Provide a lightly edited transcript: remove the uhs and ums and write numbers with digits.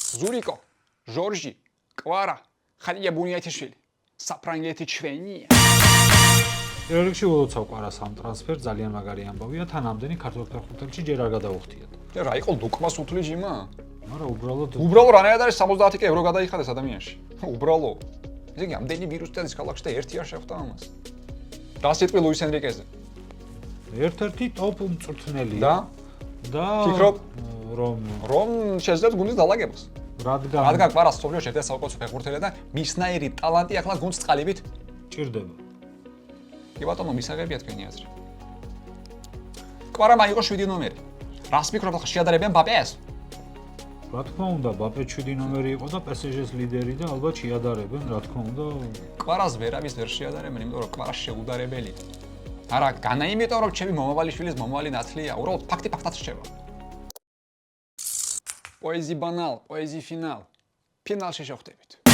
ზურიკო, ჟორჟი, კვარა, ხალია ბუნიათიშვილი. საფრანგეთი ჩვენია. პირველ რიგში ველოცავ კვარას ამ ტრანსფერს ძალიან მაგარი ამბავია, თან ამდენი ქართველ ფეხბურთელში ჯერ არ გადაუხდიათ. რა იყო დოკმას უთვლი ჯიმა? მაგრამ უბრალოდ რანაირად არის 70 კი ევრო გადაიხადეს ადამიანში. უბრალო. ესე იგი ამდენი ვირუსი არის ქალაქში და ერთი არ შეხვდა ამას. რა სიტყვი ლუის ენრიკეზე? ერთ-ერთი ტოპ მწვრთნელია. და ფიქრობ რომ შეძლებს გუნდის დალაგებას. რადგან კვარას სოფლიოში ერთ-ერთი საუკეთესო ფეხბურთელია და მისნაირი ტალანტი ახლა გუნდს წყალივით ჭირდება. კი ბატონო, მისაღებია თქვენი აზრი. კვარა მაიღო 7 ნომერი. რას ფიქრობ ახლა შეადარებიან ბაპეს? რა თქმა უნდა, ბაპე 7 ნომერი იყო და PSG-ს ლიდერი და ალბათ შეადარებენ, რა თქმა უნდა. კვარას ვერავის ვერ შეადარებენ, იმიტომ რომ კვარა შეუდარებელია. არა, განა იმიტომ რომ ჩემი მომავალიშვილის მომავალი ნათლია, უბრალოდ ფაქტი ფაქტად რჩება. პოეზი ბანალ, პოეზი ფინალ. ფინალში შევხვდებით.